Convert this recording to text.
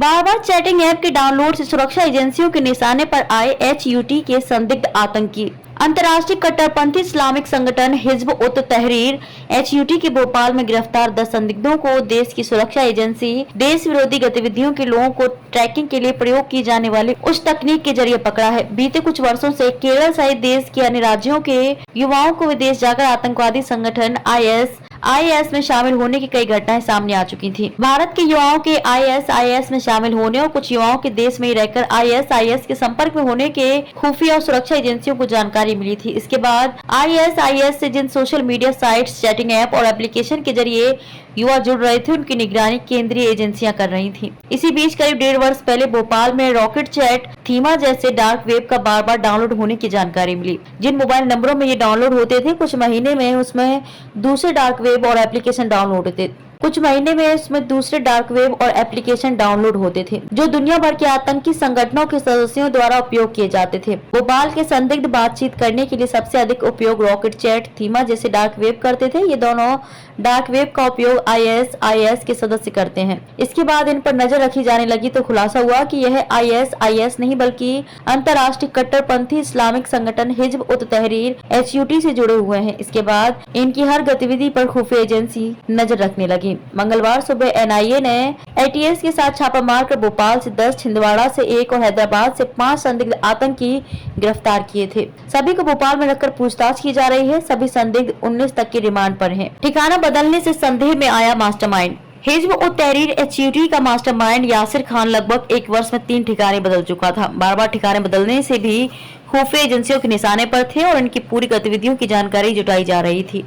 बार बार chatting app के download से सुरक्षा एजेंसियों के निशाने पर आए HUT के संदिग्ध आतंकी। अंतर्राष्ट्रीय कट्टरपंथी इस्लामिक संगठन हिज्ब उत तहरीर HUT के भोपाल में गिरफ्तार 10 संदिग्धों को देश की सुरक्षा एजेंसी देश विरोधी गतिविधियों के लोगों को ट्रैकिंग के लिए प्रयोग की जाने वाली उस तकनीक के जरिए पकड़ा है। बीते कुछ वर्षों से केरल सहित देश के अन्य राज्यों के युवाओं को विदेश जाकर आतंकवादी संगठन IS में शामिल होने की कई घटनाएं सामने आ चुकी थी। भारत के युवाओं के IS में शामिल होने और कुछ युवाओं के देश में ही रहकर IS के संपर्क में होने के खुफिया और सुरक्षा एजेंसियों को जानकारी मिली थी। इसके बाद IS से जिन social media sites, chatting app और एप्लीकेशन के जरिए युवा जुड़ रहे थे, उनकी निगरानी केंद्रीय एजेंसियां कर रही थीं। इसी बीच करीब 1.5 वर्ष पहले भोपाल में रॉकेट चैट, थीमा जैसे डार्क वेब का बार बार डाउनलोड होने की जानकारी मिली। जिन मोबाइल नंबरों में ये डाउनलोड होते थे, कुछ महीने में उसमें दूसरे डार्क वेब और एप्लीकेशन डाउनलोड होते थे जो दुनिया भर के आतंकी संगठनों के सदस्यों द्वारा उपयोग किए जाते थे। भोपाल के संदिग्ध बातचीत करने के लिए सबसे अधिक उपयोग रॉकेट चैट, थीमा जैसे डार्क वेब करते थे। ये दोनों डार्क वेब का उपयोग IS के सदस्य करते हैं। इसके बाद इन पर नजर रखी जाने लगी तो खुलासा हुआ कि यह IS नहीं बल्कि अंतर्राष्ट्रीय कट्टरपंथी इस्लामिक संगठन हिज्ब उत तहरीर HUT से जुड़े हुए हैं। इसके बाद इनकी हर गतिविधि पर खुफिया एजेंसी नजर रखने लगी। मंगलवार सुबह NIA ने ATS के साथ छापा मारकर भोपाल से 10, छिंदवाड़ा से 1 और हैदराबाद से 5 संदिग्ध आतंकी गिरफ्तार किए थे। सभी को भोपाल में रखकर पूछताछ की जा रही है। सभी संदिग्ध 19 तक की रिमांड पर हैं। ठिकाना बदलने से संदेह में आया मास्टरमाइंड। हिज्ब उत तहरीर HUT का मास्टरमाइंड यासिर खान लगभग 1 वर्ष में 3 ठिकाने बदल चुका था। बार बार ठिकाने बदलने से भी खुफिया एजेंसियों के निशाने पर थे और इनकी पूरी गतिविधियों की जानकारी जुटाई जा रही थी।